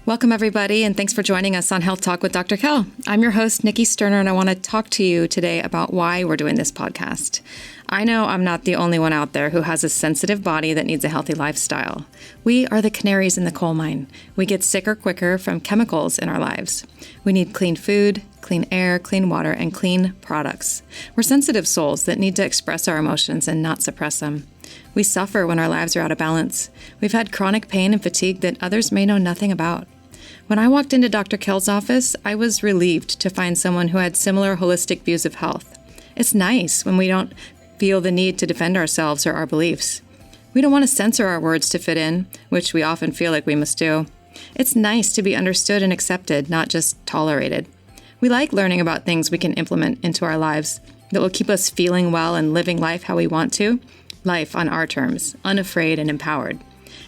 Welcome, everybody, and thanks for joining us on Health Talk with Dr. Kell. I'm your host, Niki Sterner, and I want to talk to you today about why we're doing this podcast. I know I'm not the only one out there who has a sensitive body that needs a healthy lifestyle. We are the canaries in the coal mine. We get sicker quicker from chemicals in our lives. We need clean food, clean air, clean water, and clean products. We're sensitive souls that need to express our emotions and not suppress them. We suffer when our lives are out of balance. We've had chronic pain and fatigue that others may know nothing about. When I walked into Dr. Kell's office, I was relieved to find someone who had similar holistic views of health. It's nice when we don't feel the need to defend ourselves or our beliefs. We don't want to censor our words to fit in, which we often feel like we must do. It's nice to be understood and accepted, not just tolerated. We like learning about things we can implement into our lives that will keep us feeling well and living life how we want to. Life on our terms, unafraid and empowered.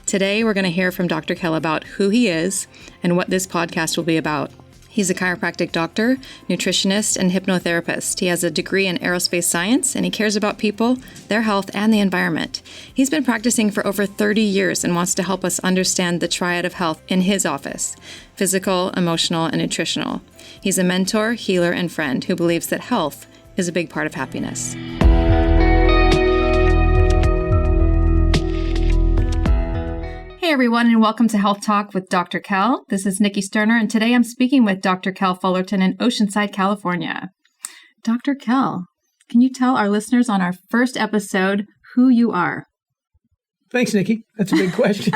Today, we're going to hear from Dr. Kell about who he is and what this podcast will be about. He's a chiropractic doctor, nutritionist, and hypnotherapist. He has a degree in Aerospace Science, and he cares about people, their health, and the environment. He's been practicing for over 30 years and wants to help us understand the triad of health in his office: physical, emotional, and nutritional. He's a mentor, healer, and friend who believes that health is a big part of happiness. Hey everyone, and welcome to Health Talk with Dr. Kell. This is Niki Sterner, and today I'm speaking with Dr. Kell Fullerton in Oceanside, California. Dr. Kell, can you tell our listeners on our first episode who you are? Thanks, Niki. That's a big question.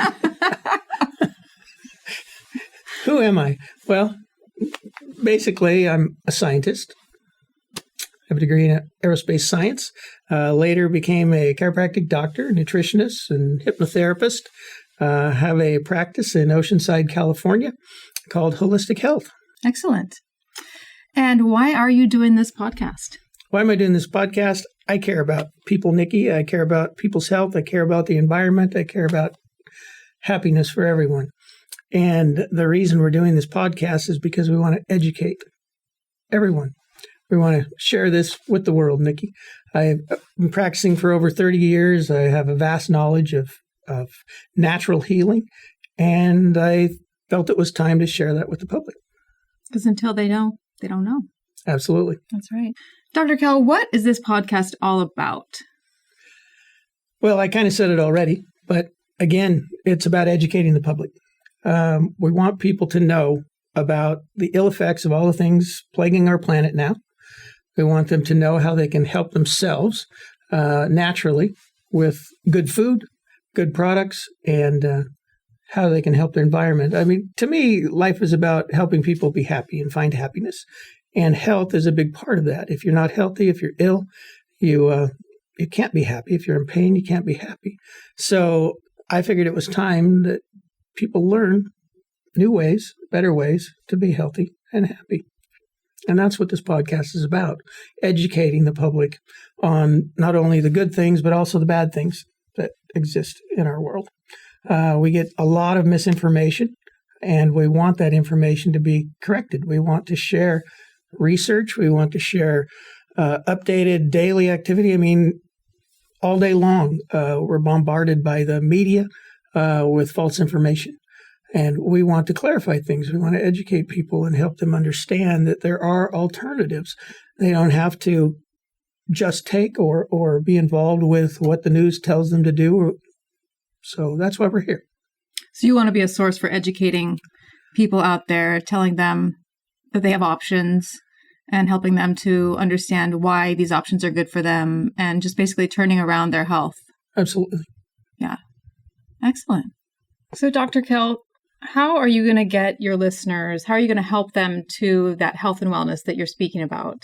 Who am I? Well, basically, I'm a scientist. I have a degree in Aerospace Science. Later became a chiropractic doctor, nutritionist, and hypnotherapist. Have a practice in Oceanside, California called Holistic Health. Excellent. And why are you doing this podcast? Why am I doing this podcast? I care about people, Niki. I care about people's health. I care about the environment. I care about happiness for everyone. And the reason we're doing this podcast is because we want to educate everyone. We want to share this with the world, Niki. I've been practicing for over 30 years. I have a vast knowledge of natural healing, and I felt it was time to share that with the public. Because until they know, they don't know. Absolutely. That's right. Dr. Kell, what is this podcast all about? Well, I kind of said it already, but again, it's about educating the public. We want people to know about the ill effects of all the things plaguing our planet now. We want them to know how they can help themselves naturally with good food, good products, and how they can help their environment. I mean, to me, life is about helping people be happy and find happiness. And health is a big part of that. If you're not healthy, if you're ill, you can't be happy. If you're in pain, you can't be happy. So I figured it was time that people learn new ways, better ways to be healthy and happy. And that's what this podcast is about, educating the public on not only the good things, but also the bad things that exist in our world. We get a lot of misinformation, and we want that information to be corrected. We want to share research. We want to share updated daily activity. I mean, all day long, we're bombarded by the media with false information. And we want to clarify things. We want to educate people and help them understand that there are alternatives. They don't have to just take or be involved with what the news tells them to do. So that's why we're here. So you want to be a source for educating people out there, telling them that they have options and helping them to understand why these options are good for them and just basically turning around their health. Absolutely. Yeah. Excellent. So Dr. Kell, how are you going to get your listeners, how are you going to help them to that health and wellness that you're speaking about?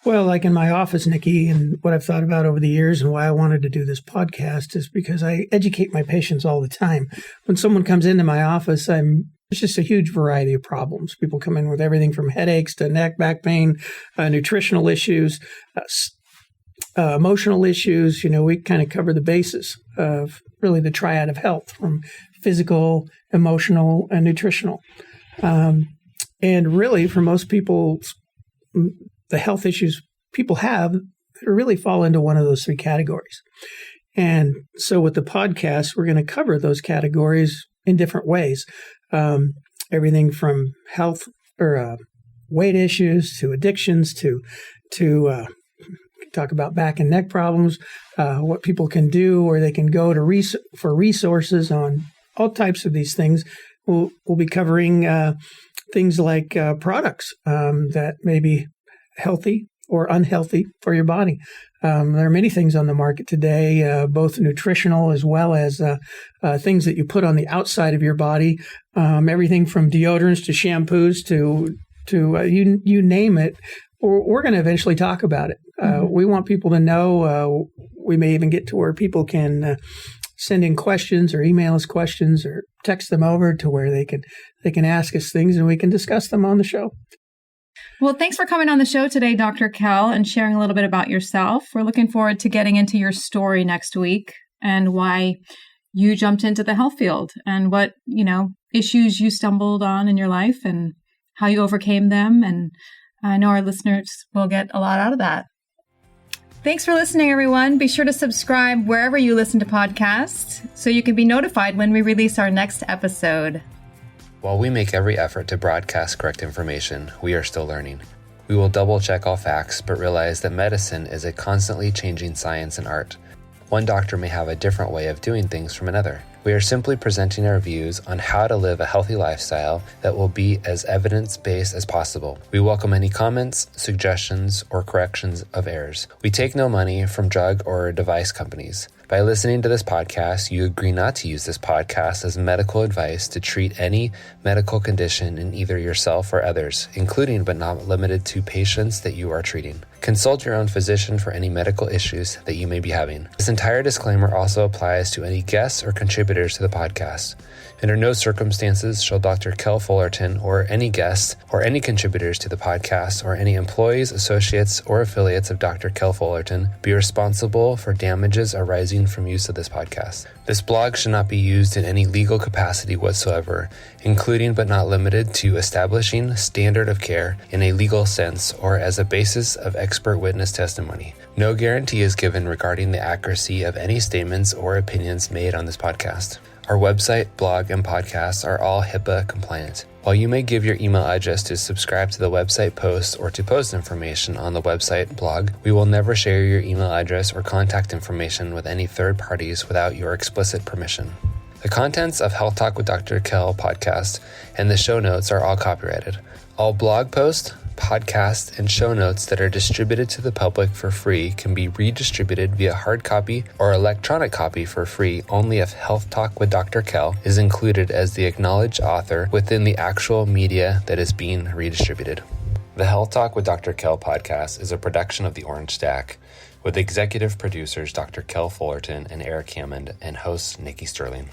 Well, like in my office, Niki, and what I've thought about over the years and why I wanted to do this podcast is because I educate my patients all the time. When someone comes into my office, it's just a huge variety of problems. People come in with everything from headaches to neck, back pain, nutritional issues, emotional issues. You know, we kind of cover the basis of really the triad of health, from physical, emotional, and nutritional. And really, for most people, the health issues people have really fall into one of those three categories. And so with the podcast, we're going to cover those categories in different ways. everything from health or weight issues to addictions to talk about back and neck problems, what people can do, or they can go to for resources on all types of these things. We'll be covering things like products that may be healthy or unhealthy for your body. There are many things on the market today, both nutritional as well as things that you put on the outside of your body, everything from deodorants to shampoos to you name it. We're going to eventually talk about it. We want people to know. We may even get to where people can send in questions or email us questions or text them over to where they can ask us things and we can discuss them on the show. Well, thanks for coming on the show today, Dr. Kell, and sharing a little bit about yourself. We're looking forward to getting into your story next week and why you jumped into the health field and what, issues you stumbled on in your life and how you overcame them. And I know our listeners will get a lot out of that. Thanks for listening, everyone. Be sure to subscribe wherever you listen to podcasts so you can be notified when we release our next episode. While we make every effort to broadcast correct information, we are still learning. We will double check all facts, but realize that medicine is a constantly changing science and art. One doctor may have a different way of doing things from another. We are simply presenting our views on how to live a healthy lifestyle that will be as evidence-based as possible. We welcome any comments, suggestions, or corrections of errors. We take no money from drug or device companies. By listening to this podcast, you agree not to use this podcast as medical advice to treat any medical condition in either yourself or others, including but not limited to patients that you are treating. Consult your own physician for any medical issues that you may be having. This entire disclaimer also applies to any guests or contributors to the podcast. Under no circumstances shall Dr. Kell Fullerton or any guests or any contributors to the podcast or any employees, associates, or affiliates of Dr. Kell Fullerton be responsible for damages arising from use of this podcast. This blog should not be used in any legal capacity whatsoever, including but not limited to establishing standard of care in a legal sense or as a basis of expert witness testimony. No guarantee is given regarding the accuracy of any statements or opinions made on this podcast. Our website, blog, and podcasts are all HIPAA compliant. While you may give your email address to subscribe to the website posts or to post information on the website blog, we will never share your email address or contact information with any third parties without your explicit permission. The contents of Health Talk with Dr. Kell podcast and the show notes are all copyrighted. All blog posts, podcasts, and show notes that are distributed to the public for free can be redistributed via hard copy or electronic copy for free only if Health Talk with Dr. Kell is included as the acknowledged author within the actual media that is being redistributed. The Health Talk with Dr. Kell podcast is a production of the Orange Stack with executive producers Dr. Kell Fullerton and Eric Hammond and host Niki Sterner.